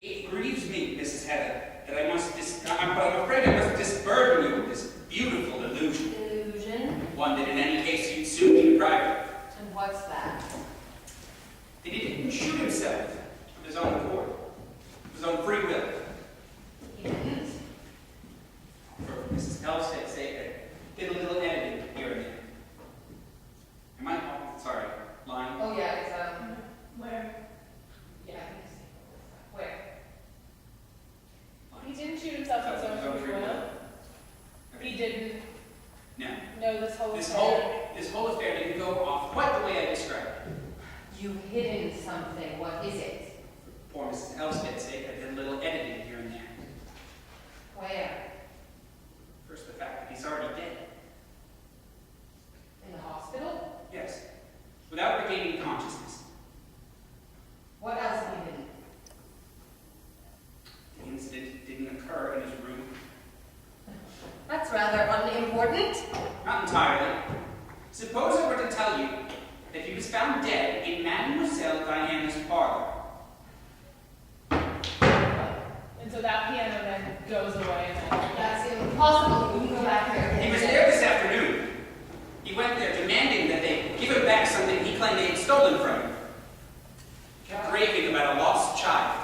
It grieves me, Mrs. Hedda, that I must but I'm afraid I must disburden you with this beautiful illusion. Illusion? One that in any case you'd soon be deprived of. And what's that? That he didn't shoot himself of his own accord, of his own free will. He didn't? For Mrs. Hellstead's sake, I did a little editing here and there. Am I, sorry, lying? Oh yeah, it's Where? yeah, I think it's where? He didn't shoot himself of his own free will. Okay. He didn't. No. No, This whole affair didn't go off quite the way I described it. You've hidden something. What is it? For poor Mrs. Hellstead's sake, I did a little editing here and there. Where? First, the fact that he's already dead. In the hospital? Yes. Without regaining consciousness. What else have you hidden? The incident didn't occur in his room. That's rather unimportant. Not entirely. Suppose I were to tell you that he was found dead in Mademoiselle Diana's parlor. And so that piano then goes away. That's impossible. You can go back there. He was there this afternoon. He went there demanding that they give him back something he claimed they had stolen from him. Kept raving about a lost child.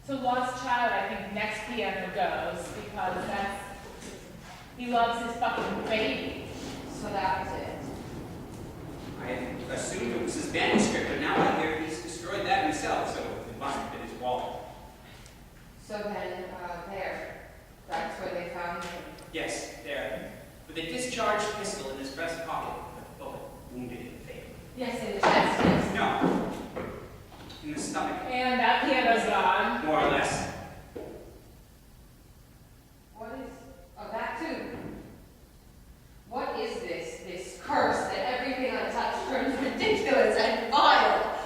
So Lost Child, I think next piano goes because he loves his fucking baby. So that was it. I assumed it was his manuscript, but now I hear he's destroyed that himself, so it must have been his wallet. So then, there. That's where they found him. Yes, there. With a discharged pistol in his breast pocket, the bullet wounded him fatally. Yes, in the chest, yes. No. In the stomach. And that piano's gone. More or less. What is... Oh, that too. What is this curse that everything I touch turns ridiculous and vile?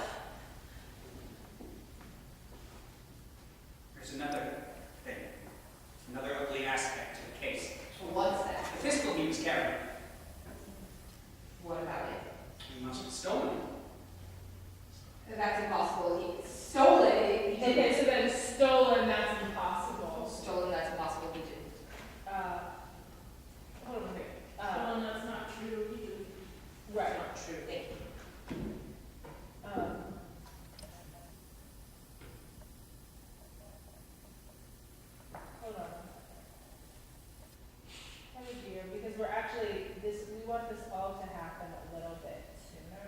There's another thing. Another ugly aspect to the case. So what's that? The pistol he was carrying. What about it? He must have stolen it. That's impossible. He stole it. He Okay, didn't. so then stolen, that's impossible. Stolen, that's impossible. He didn't. Hold on a second. That's not true. Right. Not true. Thank you. Hold on. Oh dear, because we're actually, we want this all to happen a little bit sooner.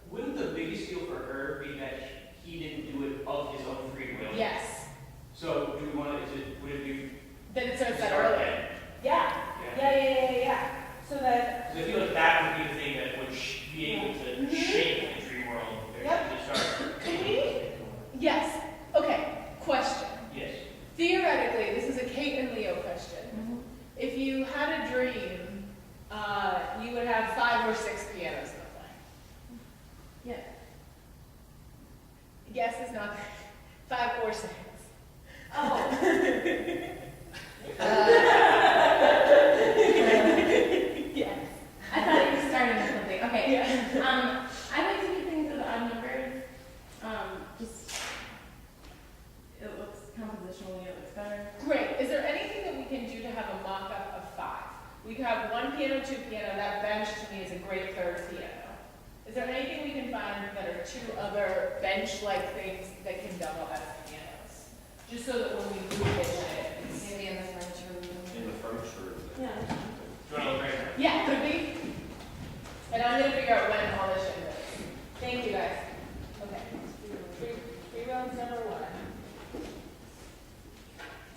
Wouldn't the biggest deal for her be that he didn't do it of his own free will? Yes. So do we want to, would it be? Then it starts that start early. then? Yeah. Yeah. So that, Because I feel like that would be the thing that would be able to shake the dream world. If Yep. they start. could we? Yes. Okay, question. Yes. Theoretically, this is a Kate and Leo question. If you had a dream, you would have 5 or 6 pianos in the play. Yeah. Guess is not 5 or 6. Oh. Yes. I thought you were starting with something. Okay. Yeah. I like to do things with odd numbers. Just it looks compositionally, it looks better. Great. Is there anything that we can do to have a mock-up of 5? We could have 1 piano, 2 piano. That bench to me is a great third piano. Is there anything we can find that are 2 other bench-like things that can double as pianos? Just so that when we revision it, it's... Maybe in the furniture room. In the furniture. Yeah. Do you want to look right now? Yeah, could be. And I'm going to figure out when all this shit is. Thank you, guys. Okay. Free rounds number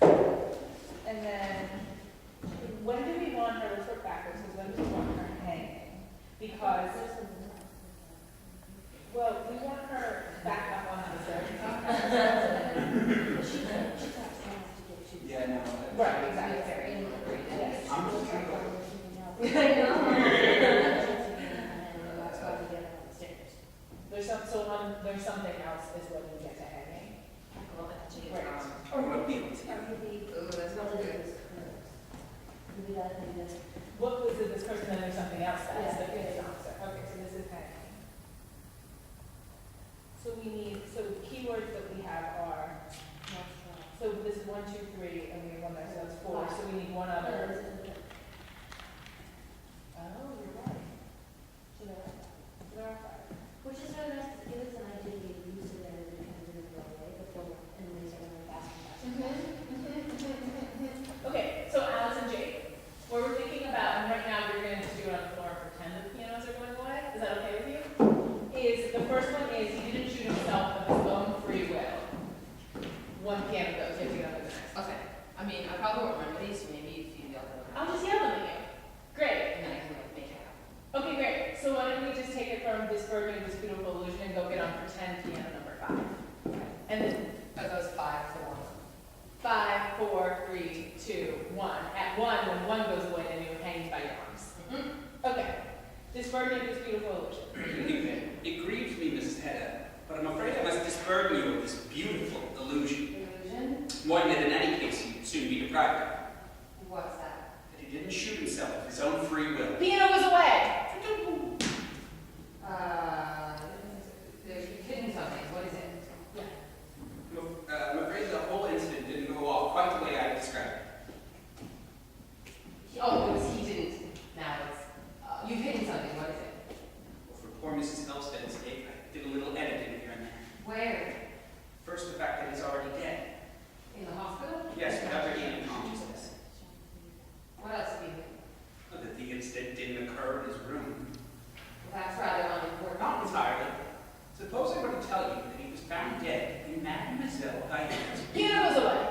1. And then, when do we want her, let's work backwards, because when do we want her hanging? Because, well, we want her back up on the stairs. Yeah, no. Right, exactly. Yes. I'm just trying to go. I know. There's something else is when we get to hanging. Right. Or what be? Ooh, that's not good. What was it, this person So we need, so the keywords that we have are, so this is 1, 2, 3, and we have one there, so that's 4, so we need one other. Oh, you're right. So there are 5. So there are 5. Which is really nice, to give us an idea of the use of it, and we can do it right away, but don't, and then these are going fast and fast. Okay, so Alice and Jake, what we're thinking about, and right now we're going to do it on the floor and pretend the pianos are going away. Is that okay with you? Is the first one is he didn't shoot himself of his own free will. One piano goes, you have to go to the next. Okay, I mean, I probably won't remember these, so maybe if you yell them I'll out, just yell them at you. Great. and then I can like make it happen. Okay, great. So why don't we just take it from this burden of this beautiful illusion and go get on pretend piano number 5. And then That goes 5 to 1. 5, 4, 3, 2, 1. At 1, when 1 goes away, then you're hanging by your arms. Okay. Disburden of this beautiful illusion. It grieves me, Mrs. Hedda, but I'm afraid I must disburden you of this beautiful illusion. Illusion? One that in any case you'd soon be deprived of. What's that? That he didn't shoot himself of his own free will. Piano was away. There's hidden something, what is it? I'm afraid the whole incident didn't go off quite the way I described it. Oh, it was he didn't, now it's, you've hidden something, what is it? Well, for poor Mrs. Elsted's sake, I did a little editing here and there. Where? First, the fact that he's already dead. In the hospital? Yes, without regaining consciousness. What else have you hidden? That the incident didn't occur in his room. Well, that's rather unimportant. Not entirely. Suppose I were to tell you that he was found dead in Mademoiselle Diana's Piano was away.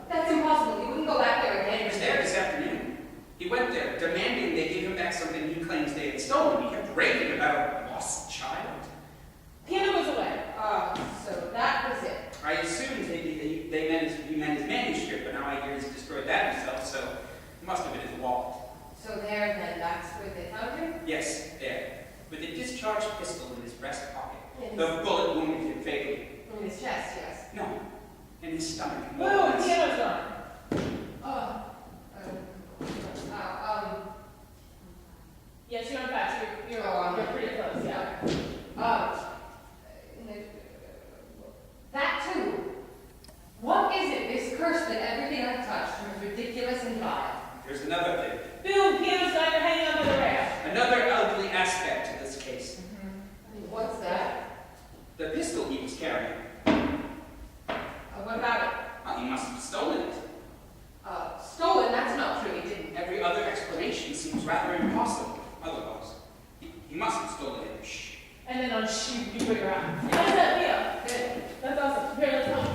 That's impossible, you wouldn't go back there He again. was there this afternoon. He went there, demanding they give him back something he claims they had stolen. He kept raving about a lost child. Piano was away. So that was it. I assumed he meant his manuscript, but now I hear he's destroyed that himself, so it must have been his wallet. So there, then, that's where they found him? Yes, there. With a discharged pistol in his breast pocket. In The bullet wounded him fatally. his chest, yes. No, in his stomach. Boom, more or less. piano's gone. Yes, you're on fast. You're pretty close, yeah. That too. What is it, this curse that everything I've touched is ridiculous and vile? There's another thing. Boom, piano's gone. You're hanging on by the rail. Another ugly aspect to this case. What's that? The pistol he was carrying. What about it? He must have stolen it. Stolen? That's not true, he didn't. Every other explanation seems rather impossible. Otherwise, he must have stolen it. Shh. And then on shoot, you put your eye. How does that feel? Good. That's awesome. Here, let's help